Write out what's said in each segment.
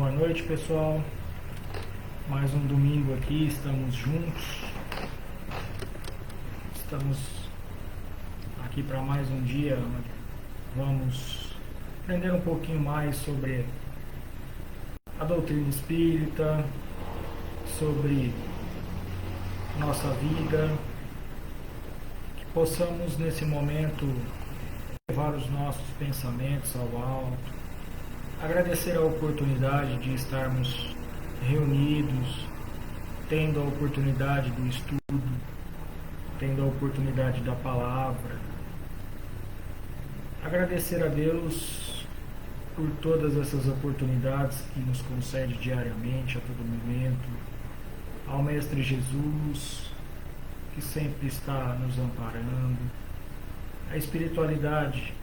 Boa noite, pessoal. Mais um domingo aqui, estamos juntos. Estamos aqui para mais um dia. Vamos aprender um pouquinho mais sobre a doutrina espírita, sobre nossa vida, que possamos nesse momento levar os nossos pensamentos ao alto, agradecer a oportunidade de estarmos reunidos, tendo a oportunidade do estudo, tendo a oportunidade da palavra. Agradecer a Deus por todas essas oportunidades que nos concede diariamente, a todo momento, ao Mestre Jesus, que sempre está nos amparando, a espiritualidade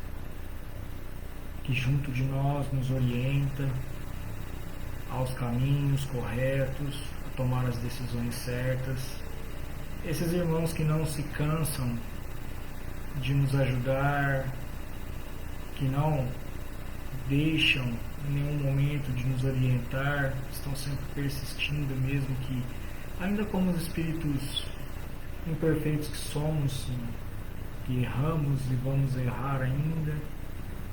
que junto de nós nos orienta aos caminhos corretos, a tomar as decisões certas. Esses irmãos que não se cansam de nos ajudar, que não deixam em nenhum momento de nos orientar, estão sempre persistindo, mesmo que, ainda como os espíritos imperfeitos que somos, que erramos e vamos errar ainda,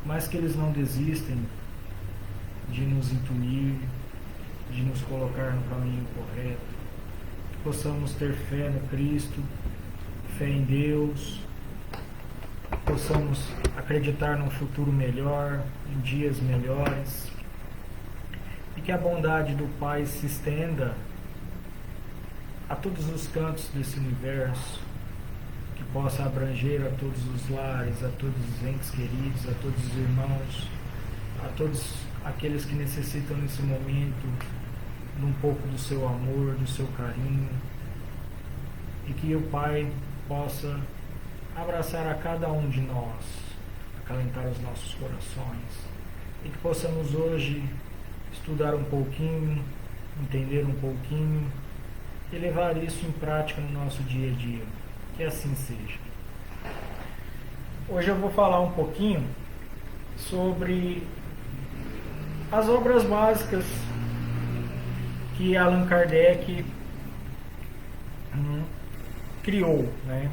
mas que eles não desistem de nos intuir, de nos colocar no caminho correto, que possamos ter fé no Cristo, fé em Deus, que possamos acreditar num futuro melhor, em dias melhores, e que a bondade do Pai se estenda a todos os cantos desse universo, que possa abranger a todos os lares, a todos os entes queridos, a todos os irmãos, a todos aqueles que necessitam nesse momento de um pouco do seu amor, do seu carinho, e que o Pai possa abraçar a cada um de nós, acalentar os nossos corações, e que possamos hoje estudar um pouquinho, entender um pouquinho e levar isso em prática no nosso dia a dia. Que assim seja. Hoje eu vou falar um pouquinho sobre as obras básicas que Allan Kardec criou, né?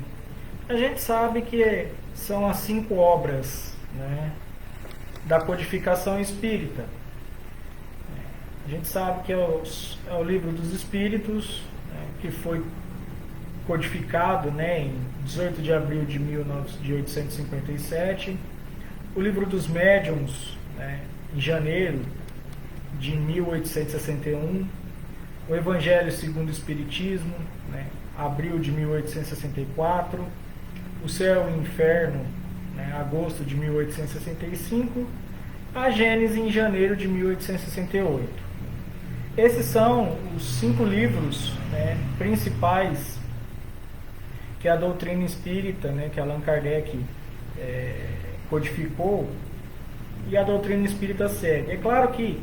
A gente sabe que são as 5 obras, né, da codificação espírita. A gente sabe que é o Livro dos Espíritos, né, que foi codificado, né, em 18 de abril de 1857, o Livro dos Médiuns, né, em janeiro de 1861, o Evangelho segundo o Espiritismo, né, abril de 1864, o Céu e o Inferno, né, agosto de 1865, a Gênese em janeiro de 1868. Esses são os 5 livros, né, principais que a doutrina espírita, né, que Allan Kardec codificou, e a doutrina espírita segue. É claro que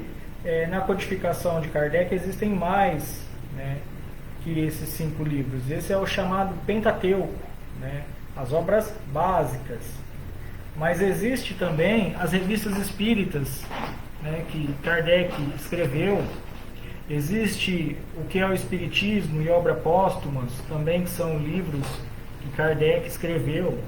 na codificação de Kardec existem mais, né, que esses 5 livros. Esse é o chamado Pentateuco, né, as obras básicas. Mas existe também as revistas espíritas, né, que Kardec escreveu. Existe o que é o Espiritismo e Obras Póstumas, também, que são livros que Kardec escreveu.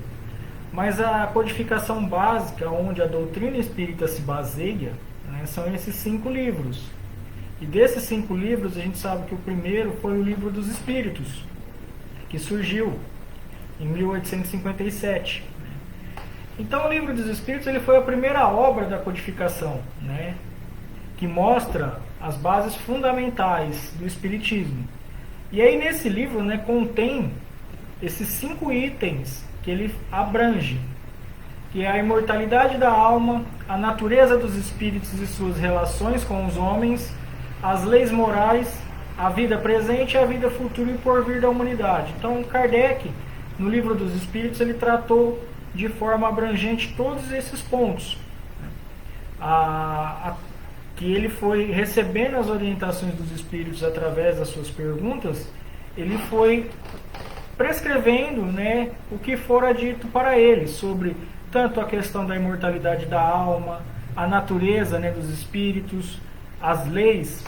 Mas a codificação básica, onde a doutrina espírita se baseia, né, são esses 5 livros. E desses 5 livros, a gente sabe que o primeiro foi o Livro dos Espíritos, que surgiu em 1857. Então, o Livro dos Espíritos ele foi a primeira obra da codificação, né, que mostra as bases fundamentais do Espiritismo. E aí nesse livro, né, contém esses 5 itens que ele abrange, que é a imortalidade da alma, a natureza dos espíritos e suas relações com os homens, as leis morais, a vida presente e a vida futura e porvir da humanidade. Então Kardec, no Livro dos Espíritos, ele tratou de forma abrangente todos esses pontos. Que ele foi recebendo as orientações dos espíritos através das suas perguntas, ele foi prescrevendo, né, o que fora dito para ele sobre tanto a questão da imortalidade da alma, a natureza, né, dos espíritos, as leis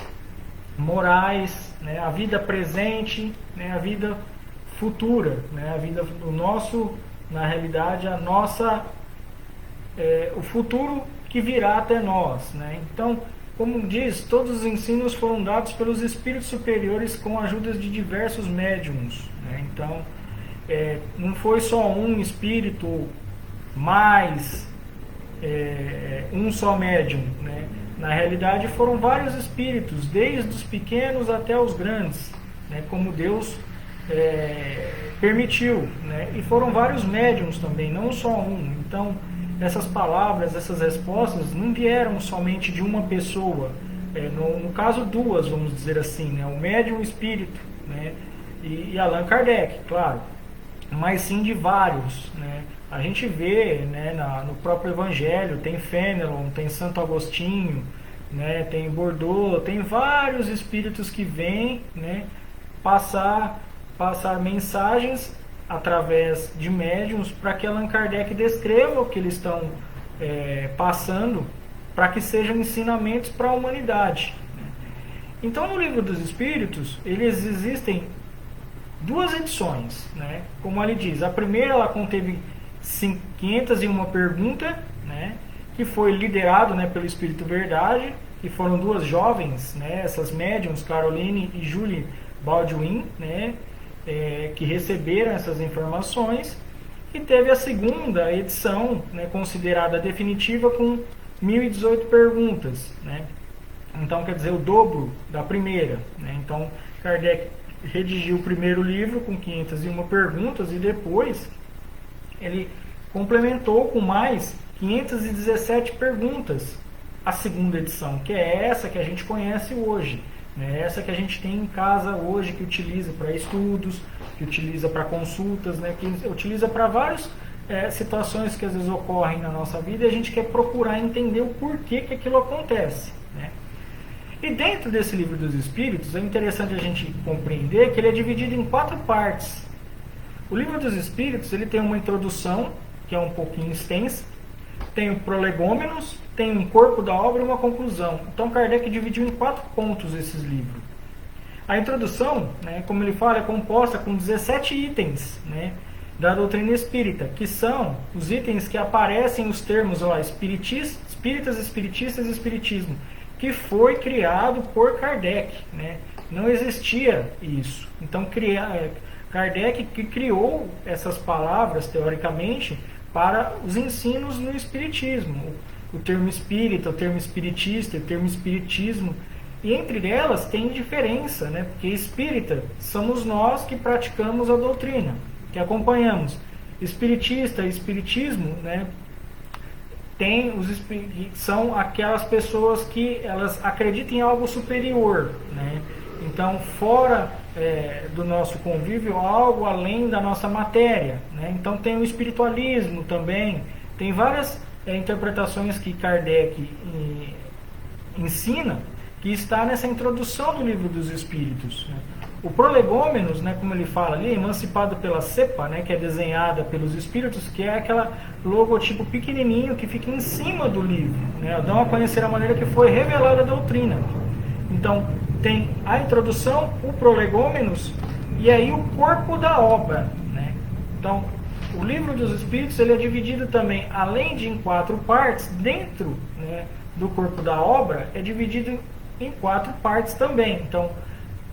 morais, né, a vida presente, né, a vida futura, né, a vida do nosso, na realidade, a nossa, o futuro que virá até nós, né? Então, como diz, todos os ensinos foram dados pelos espíritos superiores com a ajuda de diversos médiums, né? Então, não foi só um espírito mais um só médium, né? Na realidade, foram vários espíritos, desde os pequenos até os grandes, né? Como Deus permitiu, né? E foram vários médiums também, não só um. Então, essas palavras, essas respostas não vieram somente de uma pessoa, no caso duas, vamos dizer assim, né? O médium e o espírito, né? E Allan Kardec, claro, mas sim de vários, né? A gente vê, né, no próprio Evangelho, tem Fenelon, tem Santo Agostinho, né, tem Bordeaux, tem vários espíritos que vêm, né, passar mensagens através de médiuns para que Allan Kardec descreva o que eles estão passando, para que sejam ensinamentos para a humanidade. Então, no Livro dos Espíritos, eles existem duas edições, né? Como ele diz, a primeira ela conteve 501 perguntas, né? Que foi liderado, né, pelo Espírito Verdade, que foram duas jovens, né? Essas médiums, Caroline e Julie Baldwin, né? Que receberam essas informações, e teve a segunda edição, né, considerada definitiva, com 1018 perguntas, né? Então, quer dizer, o dobro da primeira, né? Então, Kardec redigiu o primeiro livro com 501 perguntas e depois ele complementou com mais 517 perguntas a segunda edição, que é essa que a gente conhece hoje, né? Essa que a gente tem em casa hoje, que utiliza para estudos, que utiliza para consultas, né? Que utiliza para várias situações que às vezes ocorrem na nossa vida e a gente quer procurar entender o porquê que aquilo acontece, né? E dentro desse Livro dos Espíritos, é interessante a gente compreender que ele é dividido em 4 partes. O Livro dos Espíritos, ele tem uma introdução, que é um pouquinho extensa, tem o prolegômenos, tem um corpo da obra e uma conclusão. Então, Kardec dividiu em 4 pontos esses livros. A introdução, né, como ele fala, é composta com 17 itens, né, da doutrina espírita, que são os itens que aparecem os termos espíritas, espiritistas e espiritismo, que foi criado por Kardec, né? Não existia isso. Então, Kardec que criou essas palavras, teoricamente, para os ensinos no espiritismo. O termo espírita, o termo espiritista, o termo espiritismo. E entre elas tem diferença, né? Porque espírita somos nós que praticamos a doutrina, que acompanhamos. Espiritista e espiritismo, né? São aquelas pessoas que elas acreditam em algo superior, né? Então, fora do nosso convívio, algo além da nossa matéria, né? Então, tem o espiritualismo também, tem várias interpretações que Kardec ensina, que está nessa introdução do Livro dos Espíritos, né? O prolegômenos, né, como ele fala ali, emancipado pela cepa, né, que é desenhada pelos espíritos, que é aquela logotipo pequenininho que fica em cima do livro, né, dão a conhecer a maneira que foi revelada a doutrina. Então, tem a introdução, o prolegômenos e aí o corpo da obra, né? Então, o Livro dos Espíritos ele é dividido também, além de em 4 partes, dentro, né, do corpo da obra, é dividido em 4 partes também. Então,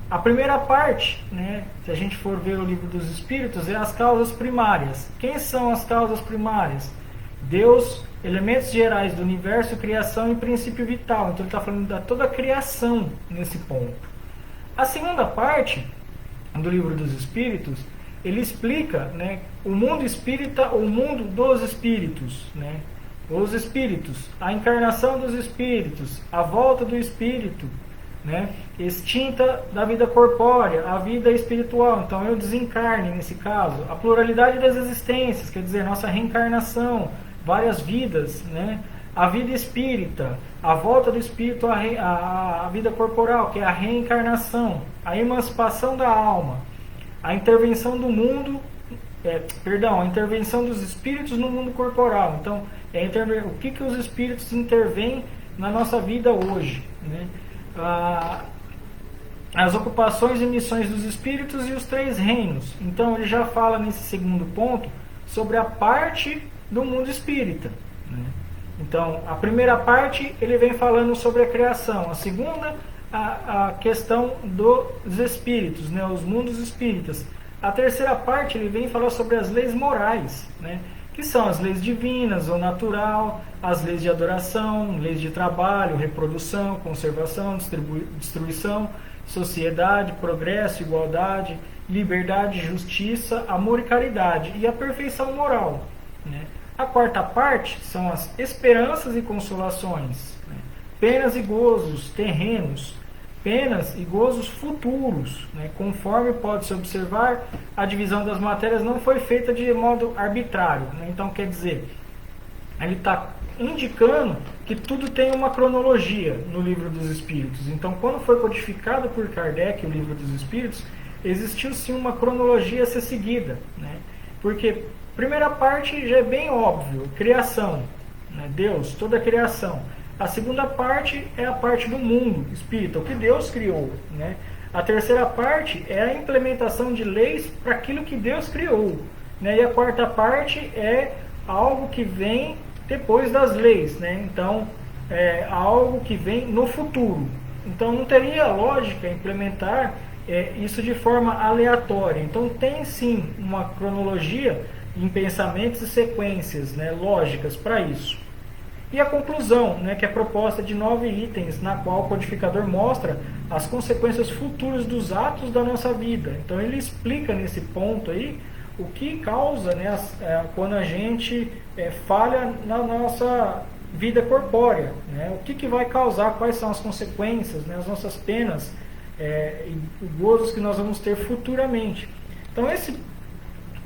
a primeira parte, né, se a gente for ver o Livro dos Espíritos, é as causas primárias. Quem são as causas primárias? Deus, elementos gerais do universo, criação e princípio vital. Então ele está falando de toda a criação nesse ponto. A segunda parte do Livro dos Espíritos, ele explica, né, o mundo espírita, o mundo dos espíritos, né, os espíritos, a encarnação dos espíritos, a volta do espírito, né, extinta da vida corpórea, a vida espiritual, então eu desencarne nesse caso, a pluralidade das existências, quer dizer, nossa reencarnação, várias vidas, né, a vida espírita, a volta do espírito à vida corporal, que é a reencarnação, a emancipação da alma, a intervenção do mundo, a intervenção dos espíritos no mundo corporal. Então, o que os espíritos intervêm na nossa vida hoje, né? as ocupações e missões dos espíritos e os 3 reinos. Então ele já fala nesse segundo ponto sobre a parte do mundo espírita, né? Então a primeira parte ele vem falando sobre a criação, a segunda a questão dos espíritos, né? Os mundos espíritas. A terceira parte ele vem falar sobre as leis morais, né? Que são as leis divinas, o natural, as leis de adoração, leis de trabalho, reprodução, conservação, destruição, sociedade, progresso, igualdade, liberdade, justiça, amor e caridade, e a perfeição moral, né? A quarta parte são as esperanças e consolações, né? Penas e gozos terrenos, penas e gozos futuros, né? Conforme pode-se observar, a divisão das matérias não foi feita de modo arbitrário, né? Então, quer dizer, ele está indicando que tudo tem uma cronologia no Livro dos Espíritos. Então, quando foi codificado por Kardec o Livro dos Espíritos, existiu sim uma cronologia a ser seguida, né? Porque a primeira parte já é bem óbvio, criação, né? Deus, toda a criação. A segunda parte é a parte do mundo espírita, o que Deus criou, né? A terceira parte é a implementação de leis para aquilo que Deus criou, né? E a quarta parte é algo que vem depois das leis, né? Então, é algo que vem no futuro. Então, não teria lógica implementar isso de forma aleatória. Então, tem sim uma cronologia em pensamentos e sequências, né, lógicas para isso. E a conclusão, né, que é proposta de 9 itens, na qual o codificador mostra as consequências futuras dos atos da nossa vida. Então ele explica nesse ponto aí o que causa, né, quando a gente falha na nossa vida corpórea, né, o que vai causar, quais são as consequências, né, as nossas penas e gozos que nós vamos ter futuramente. Então esse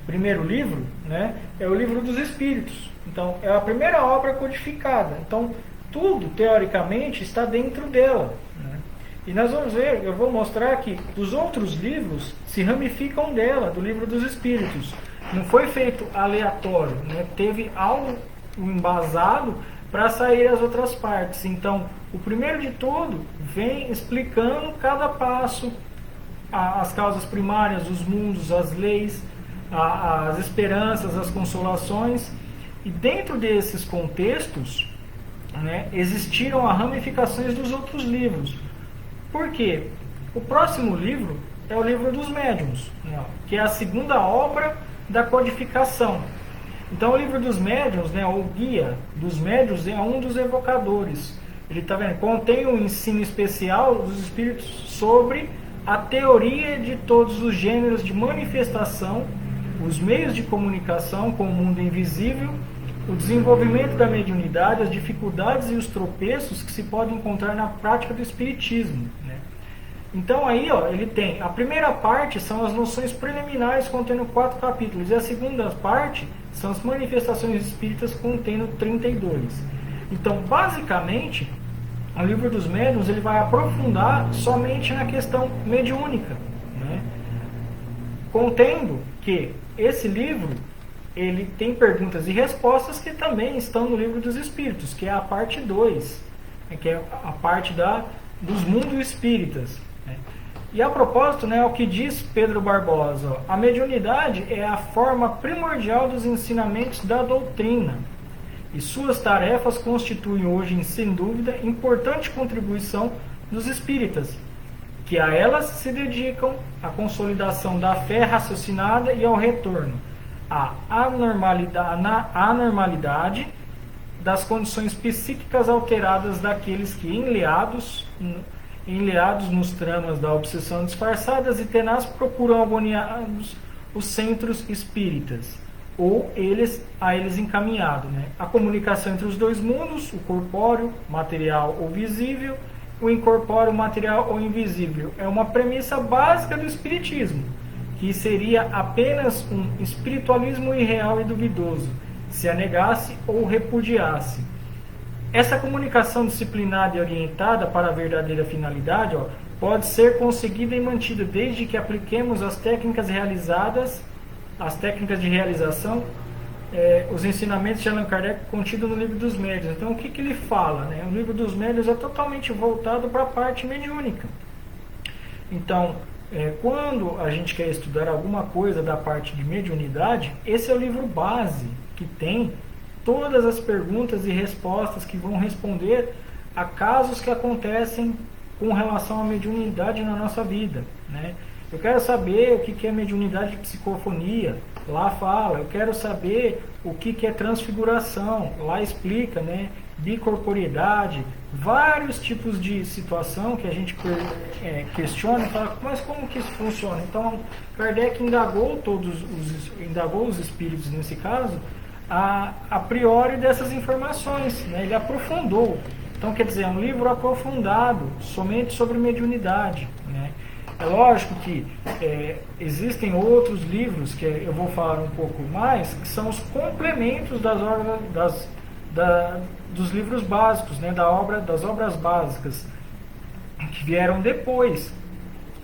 primeiro livro, né, é o Livro dos Espíritos. Então, é a primeira obra codificada. Então, tudo, teoricamente, está dentro dela, né? E nós vamos ver, eu vou mostrar que os outros livros se ramificam dela, do Livro dos Espíritos. Não foi feito aleatório, né? Teve algo embasado para sair as outras partes. Então, o primeiro de tudo vem explicando cada passo, as causas primárias, os mundos, as leis, as esperanças, as consolações. E dentro desses contextos, né, existiram as ramificações dos outros livros. Por quê? O próximo livro é o Livro dos Médiuns, né, que é a segunda obra da codificação. Então o Livro dos Médiuns, né, o Guia dos Médiuns, é um dos evocadores. Ele está vendo, contém um ensino especial dos espíritos sobre a teoria de todos os gêneros de manifestação, os meios de comunicação com o mundo invisível, o desenvolvimento da mediunidade, as dificuldades e os tropeços que se podem encontrar na prática do espiritismo, né? Então aí, ó, ele tem, a primeira parte são as noções preliminares contendo 4 capítulos, e a segunda parte são as manifestações espíritas contendo 32. Então, basicamente, o Livro dos Médiuns ele vai aprofundar somente na questão mediúnica, né? Contendo que esse livro ele tem perguntas e respostas que também estão no Livro dos Espíritos, que é a parte 2, né, que é a parte dos mundos espíritas, né? E a propósito, né, o que diz Pedro Barbosa, ó, a mediunidade é a forma primordial dos ensinamentos da doutrina, e suas tarefas constituem hoje, sem dúvida, importante contribuição dos espíritas, que a elas se dedicam à consolidação da fé raciocinada e ao retorno à anormalidade das condições psíquicas alteradas daqueles que, enleados nos tramas da obsessão disfarçadas e tenaz, procuram agoniados os centros espíritas, ou a eles encaminhado, né? A comunicação entre os dois mundos, o corpóreo, material ou visível, o incorpóreo, material ou invisível, é uma premissa básica do espiritismo, que seria apenas um espiritualismo irreal e duvidoso, se a negasse ou repudiasse. Essa comunicação disciplinada e orientada para a verdadeira finalidade, ó, pode ser conseguida e mantida desde que apliquemos as técnicas de realização os ensinamentos de Allan Kardec contidos no Livro dos Médiuns. Então, o que ele fala? Né? O Livro dos Médiuns é totalmente voltado para a parte mediúnica. Então, quando a gente quer estudar alguma coisa da parte de mediunidade, esse é o livro base, que tem todas as perguntas e respostas que vão responder a casos que acontecem com relação à mediunidade na nossa vida, né? Eu quero saber o que é mediunidade de psicofonia, lá fala. Eu quero saber o que é transfiguração, lá explica, né? Bicorporidade, vários tipos de situação que a gente questiona e fala, mas como que isso funciona? Então, Kardec indagou os espíritos nesse caso, a priori dessas informações, né? Ele aprofundou. Então, quer dizer, é um livro aprofundado somente sobre mediunidade, né? É lógico que existem outros livros, que eu vou falar um pouco mais, que são os complementos dos livros básicos, né? Das obras básicas, que vieram depois.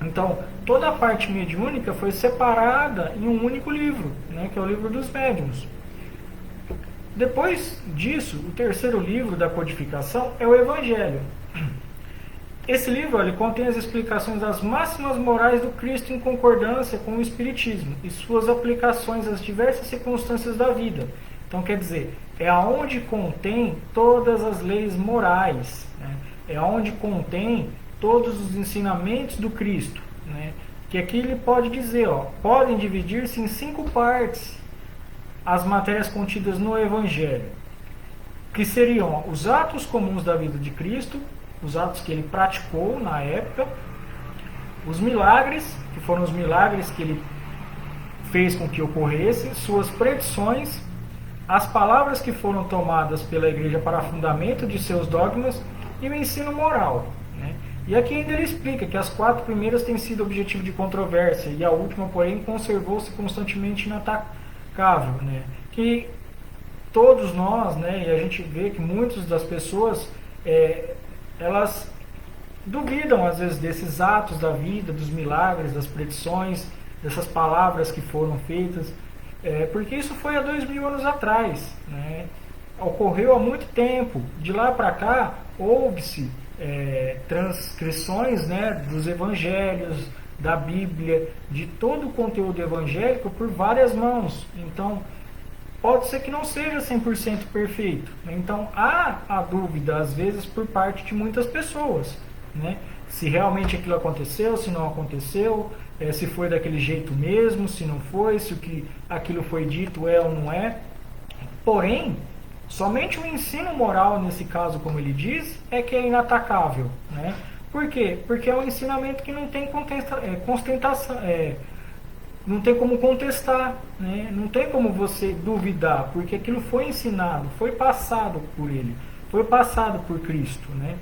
Então, toda a parte mediúnica foi separada em um único livro, né? Que é o Livro dos Médiuns. Depois disso, o terceiro livro da codificação é o Evangelho. Esse livro ele contém as explicações das máximas morais do Cristo em concordância com o Espiritismo e suas aplicações às diversas circunstâncias da vida. Então, quer dizer, é aonde contém todas as leis morais, né? É aonde contém todos os ensinamentos do Cristo, né? Que aqui ele pode dizer, podem dividir-se em 5 partes as matérias contidas no Evangelho, que seriam os atos comuns da vida de Cristo, os atos que ele praticou na época, os milagres, que foram os milagres que ele fez com que ocorressem, suas predições, as palavras que foram tomadas pela Igreja para fundamento de seus dogmas e o ensino moral, né? E aqui ainda ele explica que as 4 primeiras têm sido objetivo de controvérsia e a última, porém, conservou-se constantemente inatacável, né? Que todos nós, né, e a gente vê que muitas das pessoas elas duvidam às vezes desses atos da vida, dos milagres, das predições, dessas palavras que foram feitas, porque isso foi há 2000 anos atrás, né? Ocorreu há muito tempo. De lá para cá houve-se transcrições, né, dos evangelhos, da Bíblia, de todo o conteúdo evangélico por várias mãos. Então, pode ser que não seja 100% perfeito. Então, há a dúvida, às vezes, por parte de muitas pessoas, né? Se realmente aquilo aconteceu, se não aconteceu, se foi daquele jeito mesmo, se não foi, se aquilo foi dito é ou não é. Porém, somente o ensino moral, nesse caso, como ele diz, é que é inatacável, né? Por quê? Porque é um ensinamento que não tem não tem como contestar, né? Não tem como você duvidar, porque aquilo foi ensinado, foi passado por ele, foi passado por Cristo, né?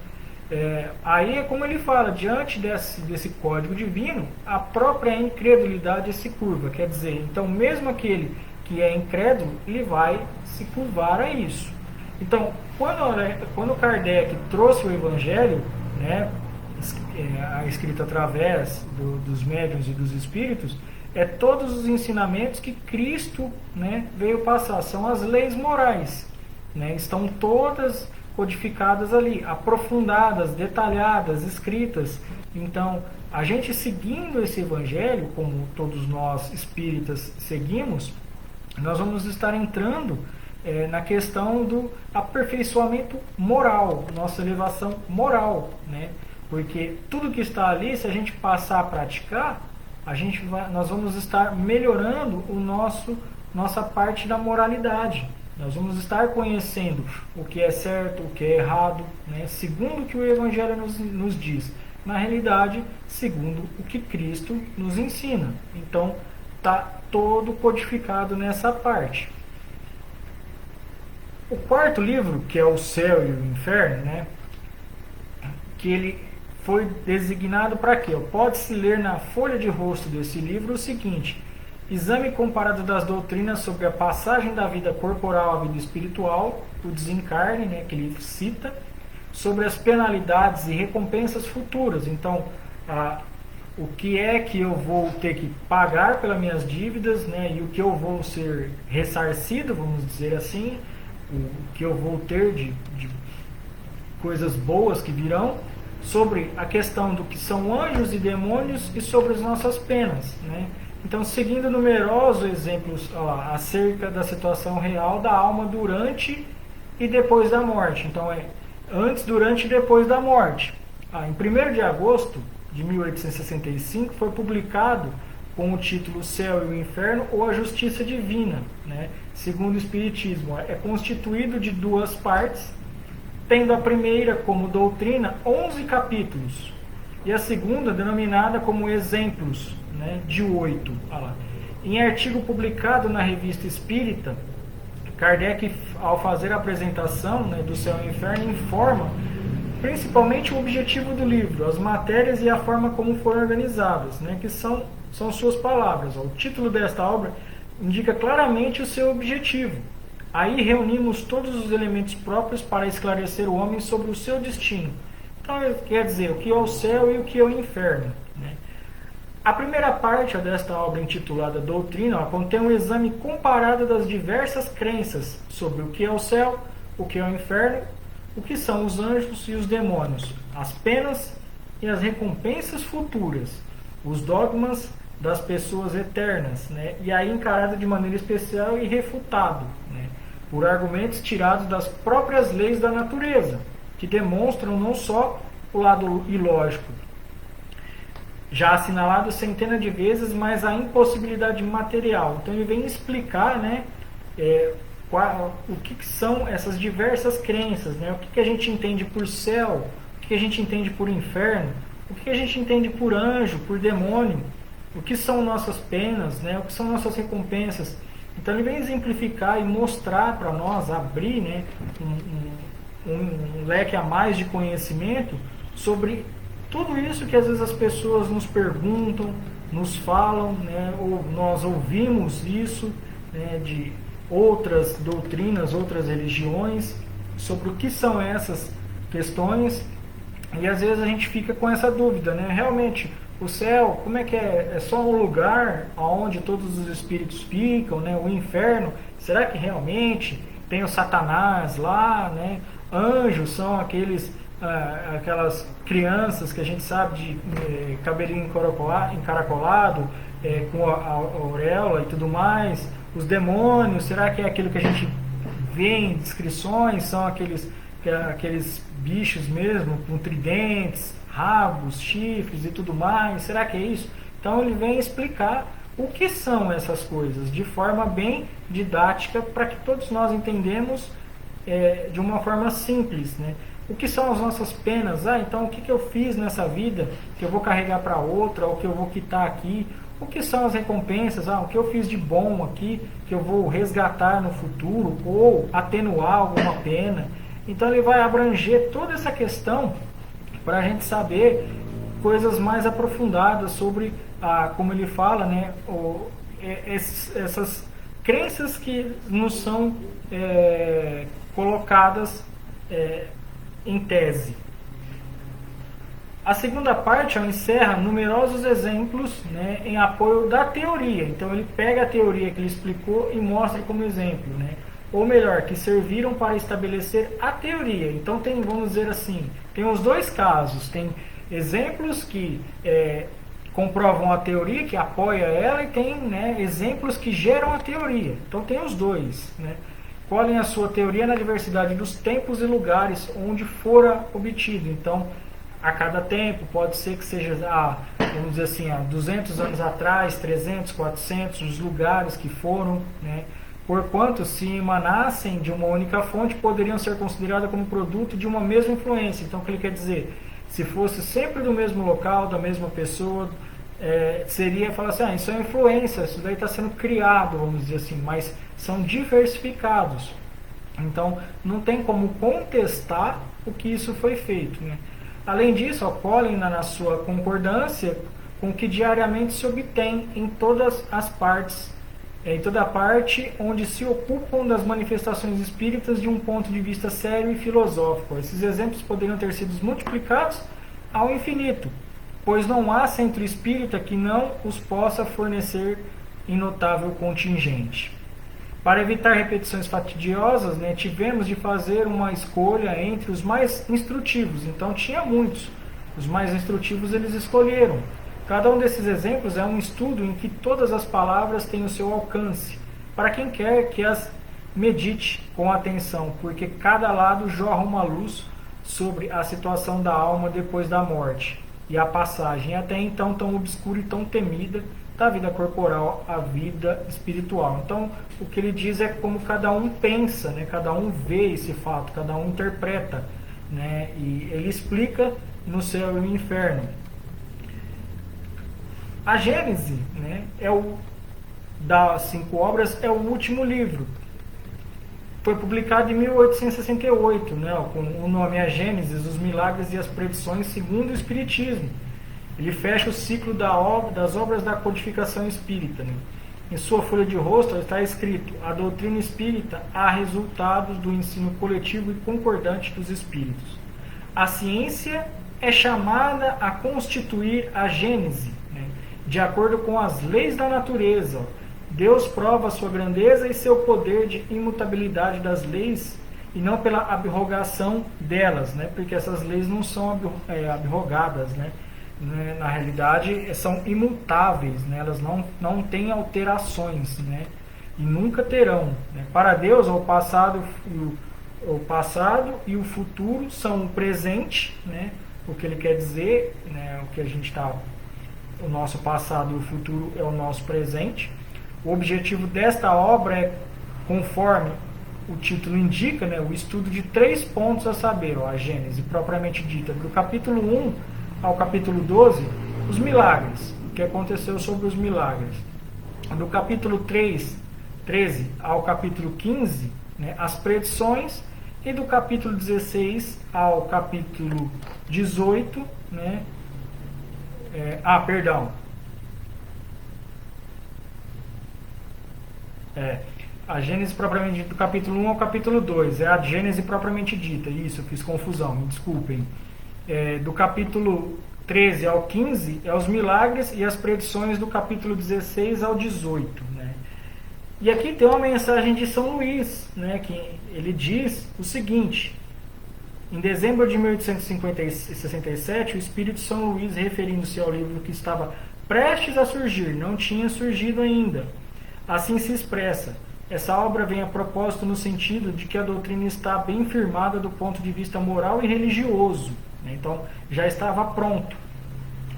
Aí é como ele fala, diante desse código divino, a própria incredulidade se curva, quer dizer, então mesmo aquele que é incrédulo, ele vai se curvar a isso. Então, quando Kardec trouxe o Evangelho, né, escrito através dos médiuns e dos espíritos, todos os ensinamentos que Cristo, né, veio passar, são as leis morais, né, estão todas codificadas ali, aprofundadas, detalhadas, escritas. Então, a gente seguindo esse Evangelho, como todos nós espíritas seguimos, nós vamos estar entrando na questão do aperfeiçoamento moral, nossa elevação moral, né? Porque tudo que está ali, se a gente passar a praticar, nós vamos estar melhorando nossa parte da moralidade. Nós vamos estar conhecendo o que é certo, o que é errado, né? Segundo o que o Evangelho nos diz. Na realidade, segundo o que Cristo nos ensina. Então, está todo codificado nessa parte. O quarto livro, que é o Céu e o Inferno, né? Que ele foi designado para quê? Pode-se ler na folha de rosto desse livro o seguinte: exame comparado das doutrinas sobre a passagem da vida corporal à vida espiritual, o desencarne, né, que ele cita, sobre as penalidades e recompensas futuras. Então, o que é que eu vou ter que pagar pelas minhas dívidas, né, e o que eu vou ser ressarcido, vamos dizer assim, o que eu vou ter de coisas boas que virão, sobre a questão do que são anjos e demônios e sobre as nossas penas, né? Então, seguindo numerosos exemplos acerca da situação real da alma durante e depois da morte. Então, antes, durante e depois da morte. Em 1º de agosto de 1865 foi publicado com o título O Céu e o Inferno ou a Justiça Divina, né? Segundo o Espiritismo. É constituído de 2 partes, tendo a primeira como doutrina 11 capítulos e a segunda denominada como exemplos, né, de 8. Em artigo publicado na Revista Espírita, Kardec, ao fazer a apresentação, né, do Céu e Inferno, informa principalmente o objetivo do livro, as matérias e a forma como foram organizadas, né, que são suas palavras. O título desta obra indica claramente o seu objetivo. Aí reunimos todos os elementos próprios para esclarecer o homem sobre o seu destino. Então, quer dizer, o que é o céu e o que é o inferno, né? A primeira parte desta obra, intitulada Doutrina, contém um exame comparado das diversas crenças sobre o que é o céu, o que é o inferno, o que são os anjos e os demônios, as penas e as recompensas futuras, os dogmas das pessoas eternas, né? E aí encarado de maneira especial e refutado, né, por argumentos tirados das próprias leis da natureza, que demonstram não só o lado ilógico, já assinalado centenas de vezes, mas a impossibilidade material. Então ele vem explicar, né, o que são essas diversas crenças, né? O que a gente entende por céu, o que a gente entende por inferno, o que a gente entende por anjo, por demônio, o que são nossas penas, né? O que são nossas recompensas. Então ele vem exemplificar e mostrar para nós, abrir, né, um leque a mais de conhecimento sobre tudo isso que às vezes as pessoas nos perguntam, nos falam, né, ou nós ouvimos isso, né, de outras doutrinas, outras religiões, sobre o que são essas questões, e às vezes a gente fica com essa dúvida, né? Realmente, o céu, como é que é? É só um lugar onde todos os espíritos ficam, né? O inferno, será que realmente tem o Satanás lá, né? Anjos são aquelas crianças que a gente sabe de cabelinho encaracolado, com a auréola e tudo mais. Os demônios, será que é aquilo que a gente vê em descrições? São aqueles bichos mesmo, com tridentes, rabos, chifres e tudo mais? Será que é isso? Então ele vem explicar o que são essas coisas de forma bem didática, para que todos nós entendemos de uma forma simples, né? O que são as nossas penas? Então o que eu fiz nessa vida que eu vou carregar para outra, ou que eu vou quitar aqui? O que são as recompensas? O que eu fiz de bom aqui que eu vou resgatar no futuro, ou atenuar alguma pena? Então ele vai abranger toda essa questão para a gente saber coisas mais aprofundadas sobre, como ele fala, né, essas crenças que nos são colocadas em tese. A segunda parte encerra numerosos exemplos, né, em apoio da teoria. Então ele pega a teoria que ele explicou e mostra como exemplo, né? Ou melhor, que serviram para estabelecer a teoria. Então tem, vamos dizer assim, tem os dois casos. Tem exemplos que comprovam a teoria, que apoia ela, e tem, né, exemplos que geram a teoria. Então tem os dois, né? Colhem a sua teoria na diversidade dos tempos e lugares onde fora obtido. Então, a cada tempo, pode ser que seja, vamos dizer assim, 200 anos atrás, 300, 400, os lugares que foram, né? Porquanto, se emanassem de uma única fonte, poderiam ser consideradas como produto de uma mesma influência. Então, o que ele quer dizer? Se fosse sempre do mesmo local, da mesma pessoa, seria falar assim, isso é influência, isso daí está sendo criado, vamos dizer assim, mas são diversificados. Então, não tem como contestar o que isso foi feito, né? Além disso, colhem na sua concordância com o que diariamente se obtém em todas as partes, em toda a parte onde se ocupam das manifestações espíritas de um ponto de vista sério e filosófico. Esses exemplos poderiam ter sido multiplicados ao infinito, pois não há centro espírita que não os possa fornecer em notável contingente. Para evitar repetições fatidiosas, né, tivemos de fazer uma escolha entre os mais instrutivos. Então tinha muitos. Os mais instrutivos eles escolheram. Cada um desses exemplos é um estudo em que todas as palavras têm o seu alcance, para quem quer que as medite com atenção, porque cada lado jorra uma luz sobre a situação da alma depois da morte e a passagem, até então tão obscura e tão temida, da vida corporal à vida espiritual. Então, o que ele diz é como cada um pensa, né? Cada um vê esse fato, cada um interpreta, né? E ele explica no céu e no inferno. A Gênese, né, das 5 obras, é o último livro. Foi publicado em 1868, né, com o nome A Gênesis, os Milagres e as Predições segundo o Espiritismo. Ele fecha o ciclo das obras da codificação espírita. Né? Em sua folha de rosto está escrito: a doutrina espírita há resultados do ensino coletivo e concordante dos espíritos. A ciência é chamada a constituir a Gênese, né? De acordo com as leis da natureza. Deus prova sua grandeza e seu poder de imutabilidade das leis, e não pela abrogação delas, né? Porque essas leis não são abrogadas, né? Na realidade são imutáveis, né? Elas não têm alterações, né? E nunca terão, né? Para Deus o passado e o futuro são o presente, né? O que ele quer dizer, né? O que a gente está, o nosso passado e o futuro é o nosso presente. O objetivo desta obra é, conforme o título indica, né, o estudo de 3 pontos, a saber, a Gênese propriamente dita, do capítulo 1 ao capítulo 12, os milagres, o que aconteceu sobre os milagres. Do capítulo 13 ao capítulo 15, né, as predições, e do capítulo 16 ao capítulo 18, né, a Gênese propriamente dita, do capítulo 1 ao capítulo 2, é a Gênese propriamente dita, isso, eu fiz confusão, me desculpem. Do capítulo 13 ao 15 é os milagres e as predições do capítulo 16 ao 18. Né? E aqui tem uma mensagem de São Luís, né, que ele diz o seguinte: em dezembro de 1867, o espírito de São Luís, referindo-se ao livro que estava prestes a surgir, não tinha surgido ainda. Assim se expressa: essa obra vem a propósito no sentido de que a doutrina está bem firmada do ponto de vista moral e religioso. Né? Então, já estava pronto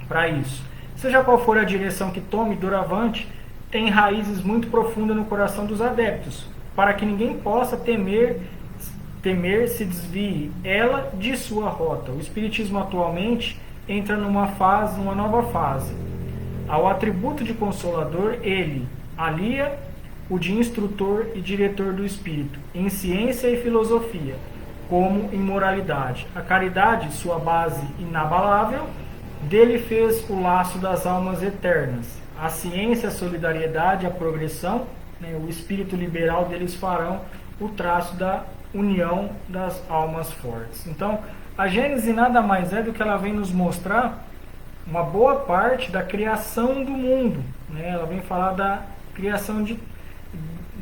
para isso. Seja qual for a direção que tome, doravante, tem raízes muito profundas no coração dos adeptos, para que ninguém possa temer se desvie ela de sua rota. O Espiritismo atualmente entra numa nova fase. Ao atributo de consolador, ele alia o de instrutor e diretor do espírito, em ciência e filosofia, como em moralidade. A caridade, sua base inabalável, dele fez o laço das almas eternas. A ciência, a solidariedade, a progressão, né, o espírito liberal deles farão o traço da união das almas fortes. Então, a Gênese nada mais é do que ela vem nos mostrar uma boa parte da criação do mundo. Né? Ela vem falar da criação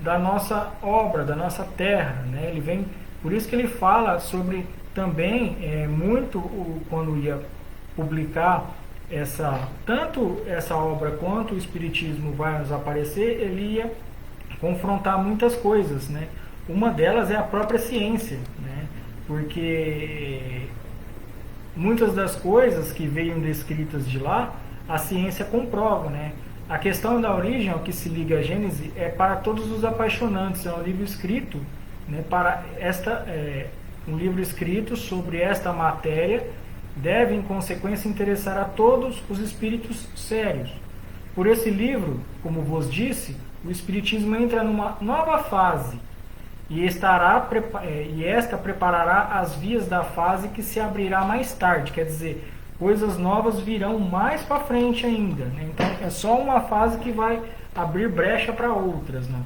da nossa obra, da nossa terra. Né? Ele vem, por isso que ele fala sobre também, muito quando ia publicar tanto essa obra quanto o Espiritismo vai nos aparecer, ele ia confrontar muitas coisas, né? Uma delas é a própria ciência, né? Porque muitas das coisas que veio descritas de lá, a ciência comprova, né? A questão da origem, ao que se liga a Gênese, é para todos os apaixonantes. É um livro escrito, né, um livro escrito sobre esta matéria, deve, em consequência, interessar a todos os espíritos sérios. Por esse livro, como vos disse, o Espiritismo entra numa nova fase e esta preparará as vias da fase que se abrirá mais tarde. Quer dizer, coisas novas virão mais para frente ainda. Né? Então, é só uma fase que vai abrir brecha para outras. Né?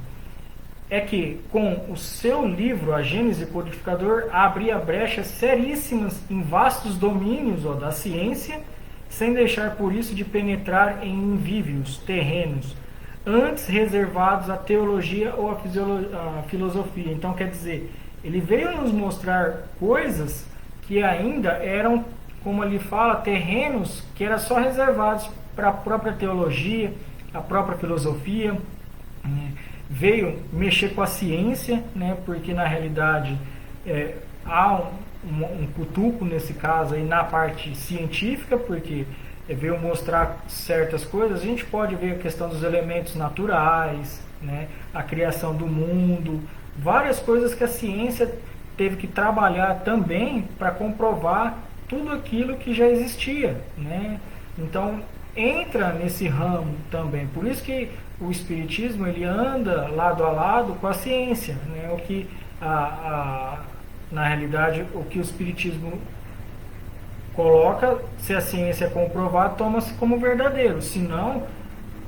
É que, com o seu livro, a Gênese Codificador, abria brechas seríssimas em vastos domínios da ciência sem deixar por isso de penetrar em invívios terrenos, antes reservados à teologia ou à filosofia. Então, quer dizer, ele veio nos mostrar coisas que ainda eram, como ele fala, terrenos que eram só reservados para a própria teologia, a própria filosofia. Veio mexer com a ciência, né, porque na realidade há um cutuco nesse caso aí na parte científica, porque veio mostrar certas coisas. A gente pode ver a questão dos elementos naturais, né, a criação do mundo, várias coisas que a ciência teve que trabalhar também para comprovar tudo aquilo que já existia, né? Então entra nesse ramo também. Por isso que o espiritismo ele anda lado a lado com a ciência, né? O que na realidade o que o espiritismo coloca, se a ciência comprovar, toma-se como verdadeiro, se não,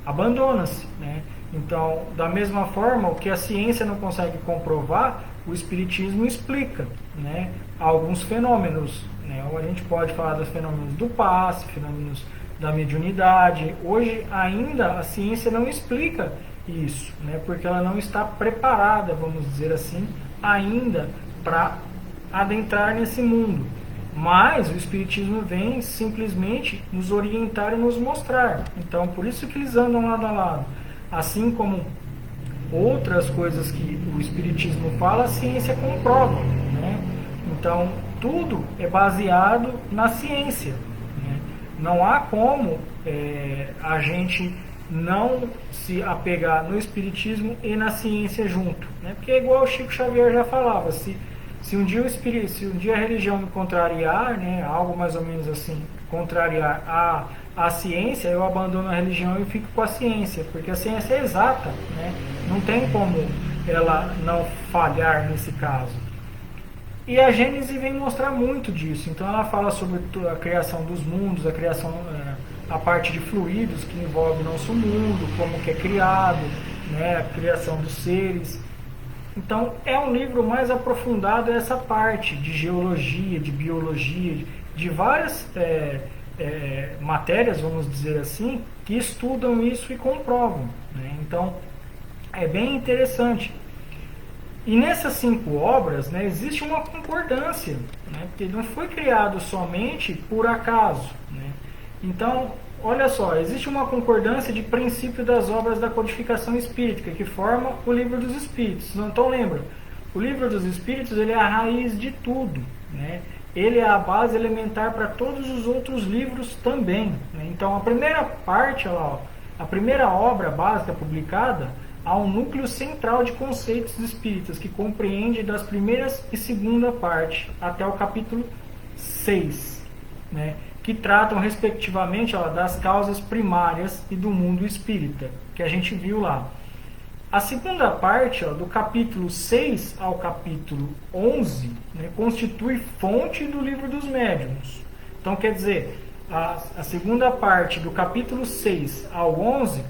abandona-se, né? Então, da mesma forma, o que a ciência não consegue comprovar, o espiritismo explica, né, alguns fenômenos, né? Ou a gente pode falar dos fenômenos do passe, fenômenos da mediunidade. Hoje ainda a ciência não explica isso, né, porque ela não está preparada, vamos dizer assim, ainda para adentrar nesse mundo. Mas o espiritismo vem simplesmente nos orientar e nos mostrar. Então, por isso que eles andam lado a lado. Assim como outras coisas que o espiritismo fala, a ciência comprova, né? Então, tudo é baseado na ciência, né? Não há como a gente não se apegar no espiritismo e na ciência junto, né? Porque é igual o Chico Xavier já falava, se um dia a religião me contrariar, né, algo mais ou menos assim, contrariar a ciência, eu abandono a religião e fico com a ciência, porque a ciência é exata, né? Não tem como ela não falhar nesse caso. E a Gênese vem mostrar muito disso. Então ela fala sobre a criação dos mundos, a criação, a parte de fluidos que envolve o nosso mundo, como que é criado, né, a criação dos seres. Então é um livro mais aprofundado essa parte de geologia, de biologia, de várias matérias, vamos dizer assim, que estudam isso e comprovam, né? Então é bem interessante. E nessas 5 obras, né, existe uma concordância, né, porque não foi criado somente por acaso, né? Então, olha só, existe uma concordância de princípio das obras da codificação espírita, que forma o Livro dos Espíritos. Então lembra, o Livro dos Espíritos ele é a raiz de tudo, né? Ele é a base elementar para todos os outros livros também, né? Então a primeira parte, a primeira obra básica publicada, há um núcleo central de conceitos espíritas que compreende das primeiras e segunda parte até o capítulo 6, né? Que tratam respectivamente das causas primárias e do mundo espírita, que a gente viu lá. A segunda parte, do capítulo 6 ao capítulo 11, né, constitui fonte do Livro dos Médiuns. Então, quer dizer, a segunda parte do capítulo 6 ao 11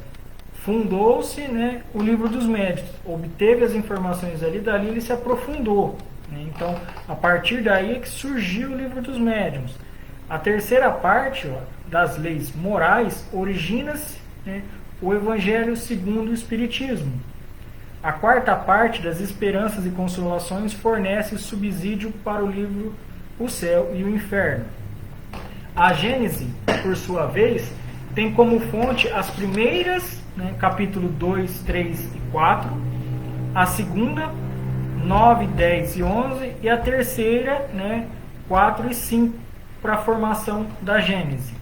fundou-se, né, o Livro dos Médiuns, obteve as informações ali, dali ele se aprofundou, né? Então, a partir daí é que surgiu o Livro dos Médiuns. A terceira parte, das leis morais, origina-se, né, o Evangelho segundo o Espiritismo. A quarta parte das esperanças e consolações fornece subsídio para o livro O Céu e o Inferno. A Gênese, por sua vez, tem como fonte as primeiras, né, capítulo 2, 3 e 4, a segunda, 9, 10 e 11, e a terceira, né, 4 e 5, para a formação da Gênese.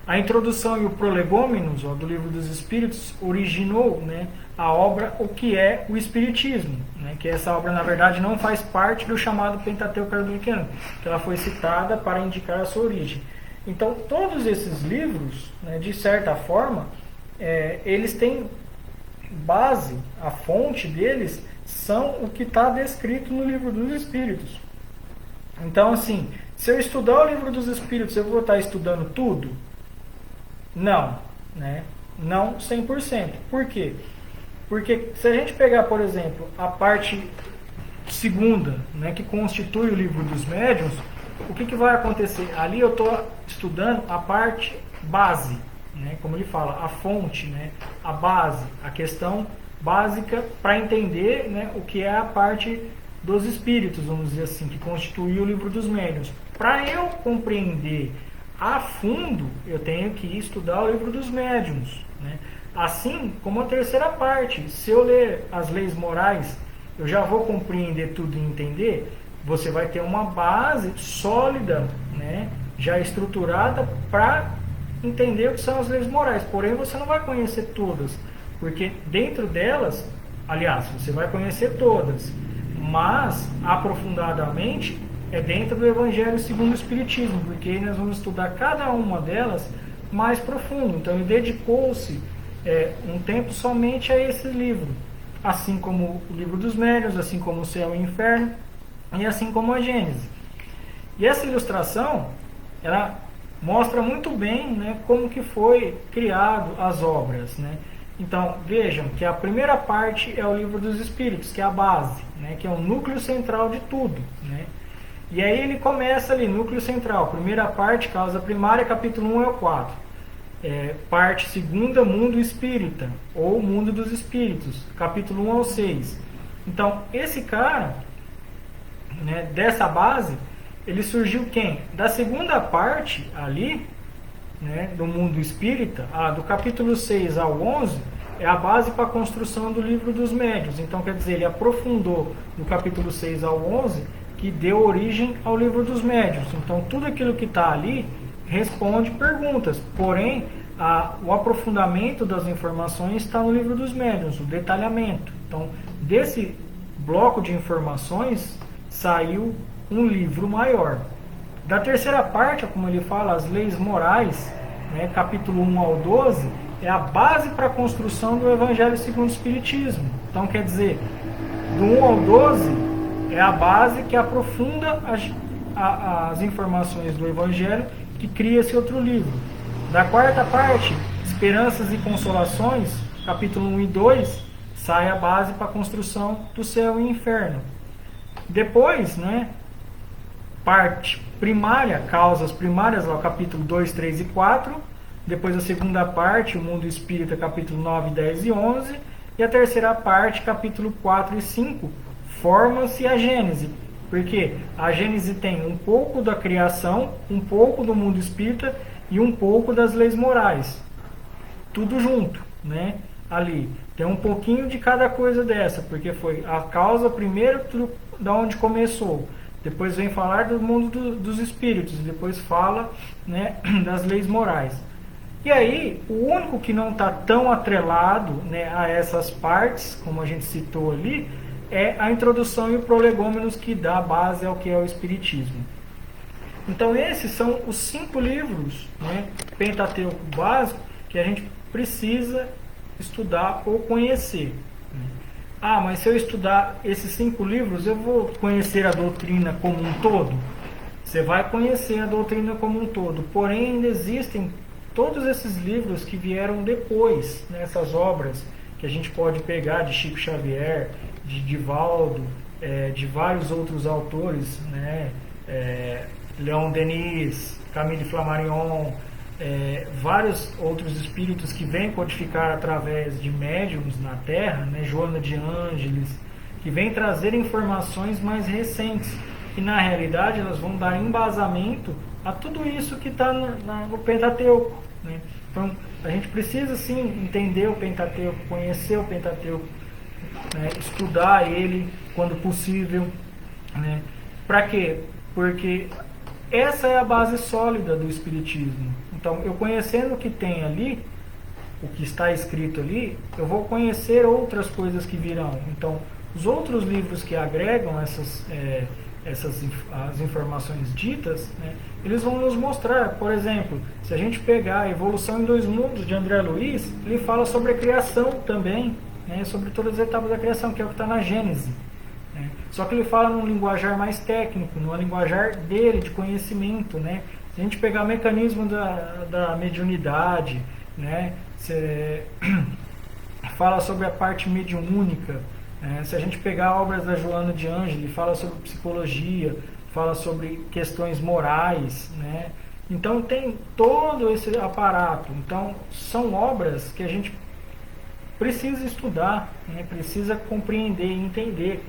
A introdução e o prolegômenos do Livro dos Espíritos originou, né, a obra O que é o Espiritismo, né, que essa obra, na verdade, não faz parte do chamado Pentateuco Kardeciano, que ela foi citada para indicar a sua origem. Então, todos esses livros, né, de certa forma, eles têm base, a fonte deles são o que está descrito no Livro dos Espíritos. Então, assim, se eu estudar o Livro dos Espíritos, eu vou estar estudando tudo? Não, né? Não 100%. Por quê? Porque se a gente pegar, por exemplo, a parte segunda, né, que constitui o Livro dos Médiuns, o que vai acontecer? Ali eu estou estudando a parte base, né? Como ele fala, a fonte, né? A base, a questão básica para entender, né, o que é a parte dos espíritos, vamos dizer assim, que constitui o livro dos médiuns. Para eu compreender a fundo, eu tenho que estudar o livro dos médiuns, né? Assim como a terceira parte, se eu ler as leis morais, eu já vou compreender tudo e entender. Você vai ter uma base sólida, né, já estruturada para entender o que são as leis morais. Porém, você não vai conhecer todas, porque dentro delas, aliás, você vai conhecer todas, mas aprofundadamente é dentro do Evangelho segundo o Espiritismo, porque nós vamos estudar cada uma delas mais profundo. Então, ele dedicou-se um tempo somente a esse livro, assim como o livro dos médiuns, assim como o Céu e o Inferno, e assim como a Gênese. E essa ilustração, ela mostra muito bem, né, como que foi criado as obras, né? Então, vejam que a primeira parte é o livro dos Espíritos, que é a base, né, que é o núcleo central de tudo, né? E aí ele começa ali, núcleo central, primeira parte, causa primária, capítulo 1 é o 4. Parte segunda, mundo espírita, ou mundo dos espíritos, capítulo 1 ao 6. Então, esse cara, né, dessa base, ele surgiu quem? Da segunda parte ali, né, do mundo espírita, do capítulo 6 ao 11, é a base para a construção do livro dos médiuns. Então, quer dizer, ele aprofundou do capítulo 6 ao 11, que deu origem ao livro dos médiuns. Então, tudo aquilo que está ali responde perguntas, porém, o aprofundamento das informações está no livro dos médiuns, o detalhamento. Então, desse bloco de informações, saiu um livro maior. Da terceira parte, como ele fala, as leis morais, né, capítulo 1 ao 12, é a base para a construção do Evangelho segundo o Espiritismo. Então, quer dizer, do 1 ao 12 é a base que aprofunda as informações do Evangelho, que cria esse outro livro. Da quarta parte, Esperanças e Consolações, capítulo 1 e 2, sai a base para a construção do céu e inferno. Depois, né, parte primária, causas primárias, lá, capítulo 2, 3 e 4. Depois a segunda parte, o mundo espírita, capítulo 9, 10 e 11. E a terceira parte, capítulo 4 e 5, forma-se a Gênese. Porque a Gênese tem um pouco da criação, um pouco do mundo espírita e um pouco das leis morais. Tudo junto, né? Ali. Tem um pouquinho de cada coisa dessa, porque foi a causa primeiro da onde começou. Depois vem falar do mundo dos espíritos, depois fala, né, das leis morais. E aí, o único que não está tão atrelado, né, a essas partes, como a gente citou ali, é a introdução e o prolegômenos, que dá base ao que é o Espiritismo. Então, esses são os 5 livros, né, Pentateuco básico, que a gente precisa estudar ou conhecer. Mas se eu estudar esses 5 livros, eu vou conhecer a doutrina como um todo? Você vai conhecer a doutrina como um todo, porém ainda existem todos esses livros que vieram depois, nessas obras que a gente pode pegar de Chico Xavier, de Divaldo, de vários outros autores, né? Leon Denis, Camille Flammarion, vários outros espíritos que vêm codificar através de médiums na Terra, né? Joana de Ângeles, que vêm trazer informações mais recentes, que na realidade elas vão dar embasamento a tudo isso que está no Pentateuco, né? Então, a gente precisa sim entender o Pentateuco, conhecer o Pentateuco, né? Estudar ele quando possível, né? Para quê? Porque essa é a base sólida do Espiritismo. Então, eu conhecendo o que tem ali, o que está escrito ali, eu vou conhecer outras coisas que virão. Então, os outros livros que agregam as informações ditas, né, eles vão nos mostrar. Por exemplo, se a gente pegar a Evolução em Dois Mundos, de André Luiz, ele fala sobre a criação também, né, sobre todas as etapas da criação, que é o que está na Gênese. Só que ele fala num linguajar mais técnico, numa linguajar dele, de conhecimento, né? Se a gente pegar o mecanismo da mediunidade, né? Fala sobre a parte mediúnica, né? Se a gente pegar obras da Joana de Ângeles, fala sobre psicologia, fala sobre questões morais, né? Então tem todo esse aparato. Então são obras que a gente precisa estudar, né? Precisa compreender e entender.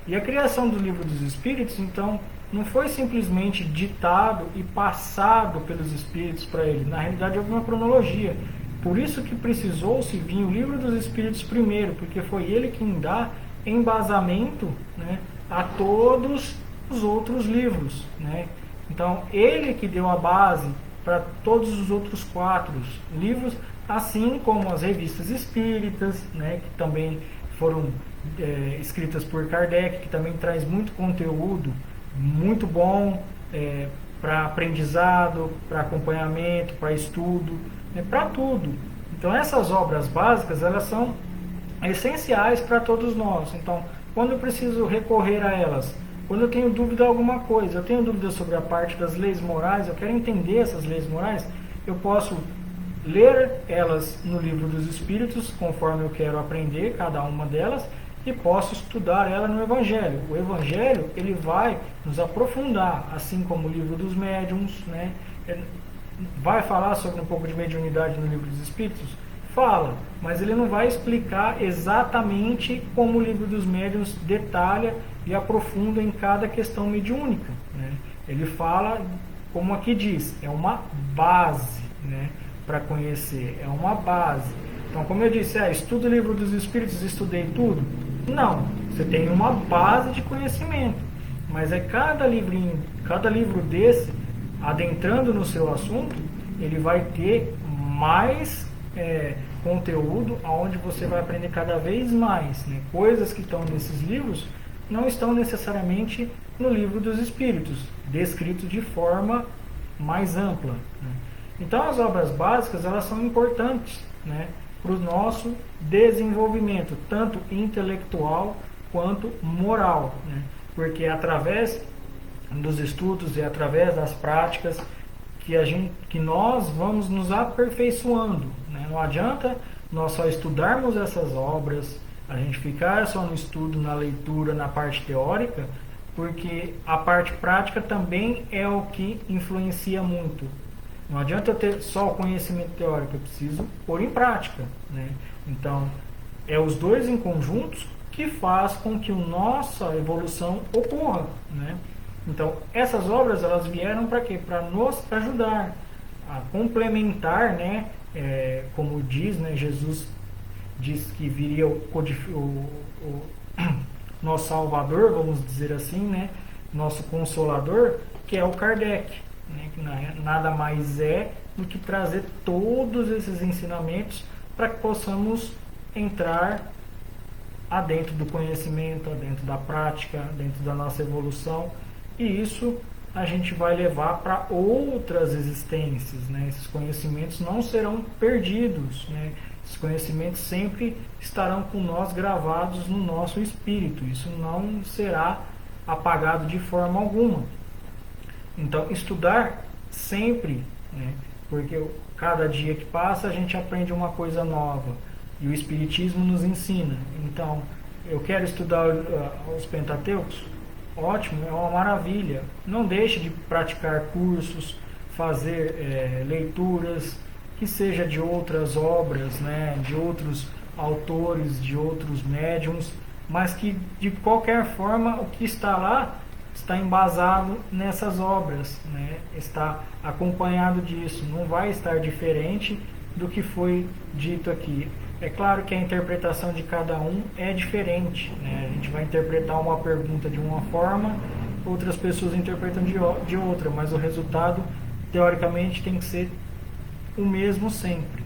E a criação do Livro dos Espíritos, então, não foi simplesmente ditado e passado pelos Espíritos para ele. Na realidade, houve uma cronologia. Por isso que precisou-se vir o Livro dos Espíritos primeiro, porque foi ele quem dá embasamento, né, a todos os outros livros, né? Então, ele que deu a base para todos os outros 4 livros, assim como as revistas espíritas, né, que também foram escritas por Kardec, que também traz muito conteúdo, muito bom para aprendizado, para acompanhamento, para estudo, né, para tudo. Então, essas obras básicas, elas são essenciais para todos nós. Então, quando eu preciso recorrer a elas, quando eu tenho dúvida de alguma coisa, eu tenho dúvida sobre a parte das leis morais, eu quero entender essas leis morais, eu posso ler elas no Livro dos Espíritos, conforme eu quero aprender cada uma delas, e posso estudar ela no Evangelho. O Evangelho, ele vai nos aprofundar, assim como o Livro dos Médiuns, né? Vai falar sobre um pouco de mediunidade no Livro dos Espíritos? Fala, mas ele não vai explicar exatamente como o Livro dos Médiuns detalha e aprofunda em cada questão mediúnica, né? Ele fala, como aqui diz, é uma base, né, para conhecer, é uma base. Então, como eu disse, estudo o Livro dos Espíritos, estudei tudo? Não, você tem uma base de conhecimento, mas cada livro desse, adentrando no seu assunto, ele vai ter mais conteúdo, onde você vai aprender cada vez mais, né? Coisas que estão nesses livros não estão necessariamente no Livro dos Espíritos, descritos de forma mais ampla, né? Então, as obras básicas, elas são importantes, né, para o nosso desenvolvimento, tanto intelectual quanto moral, né? Porque é através dos estudos e através das práticas que nós vamos nos aperfeiçoando, né? Não adianta nós só estudarmos essas obras, a gente ficar só no estudo, na leitura, na parte teórica, porque a parte prática também é o que influencia muito. Não adianta eu ter só o conhecimento teórico, eu preciso pôr em prática, né? Então, é os dois em conjuntos que faz com que a nossa evolução ocorra, né? Então, essas obras, elas vieram para quê? Para nos ajudar a complementar, né? Como diz, né? Jesus diz que viria o nosso Salvador, vamos dizer assim, né? Nosso Consolador, que é o Kardec, né? Que nada mais é do que trazer todos esses ensinamentos para que possamos entrar adentro do conhecimento, adentro da prática, dentro da nossa evolução, e isso a gente vai levar para outras existências, né? Esses conhecimentos não serão perdidos, né? Esses conhecimentos sempre estarão com nós gravados no nosso espírito, isso não será apagado de forma alguma. Então, estudar sempre, né? Porque cada dia que passa a gente aprende uma coisa nova e o Espiritismo nos ensina. Então, eu quero estudar os Pentateucos? Ótimo, é uma maravilha. Não deixe de praticar cursos, fazer leituras, que seja de outras obras, né? De outros autores, de outros médiums, mas que de qualquer forma o que está lá está embasado nessas obras, né? Está acompanhado disso, não vai estar diferente do que foi dito aqui. É claro que a interpretação de cada um é diferente, né? A gente vai interpretar uma pergunta de uma forma, outras pessoas interpretam de outra, mas o resultado, teoricamente, tem que ser o mesmo sempre.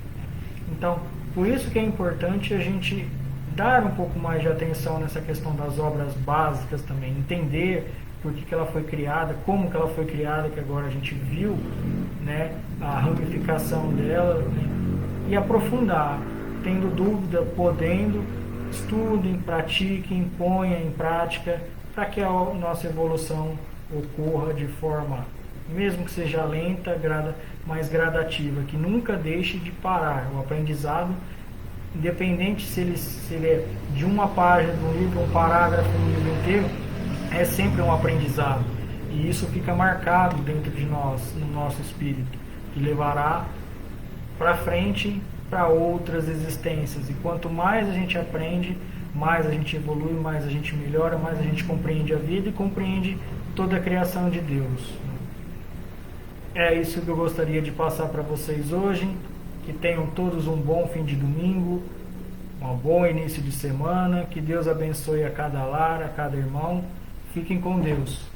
Então, por isso que é importante a gente dar um pouco mais de atenção nessa questão das obras básicas também, entender por que ela foi criada, como que ela foi criada, que agora a gente viu, né, a ramificação dela, né, e aprofundar, tendo dúvida, podendo, estudem, pratiquem, ponham em prática, para que a nossa evolução ocorra de forma, mesmo que seja lenta, mais gradativa, que nunca deixe de parar. O aprendizado, independente se ele é de uma página do livro, um parágrafo, um livro inteiro, é sempre um aprendizado. E isso fica marcado dentro de nós, no nosso espírito, que levará para frente para outras existências. E quanto mais a gente aprende, mais a gente evolui, mais a gente melhora, mais a gente compreende a vida e compreende toda a criação de Deus. É isso que eu gostaria de passar para vocês hoje. Que tenham todos um bom fim de domingo, um bom início de semana. Que Deus abençoe a cada lar, a cada irmão. Fiquem com Deus.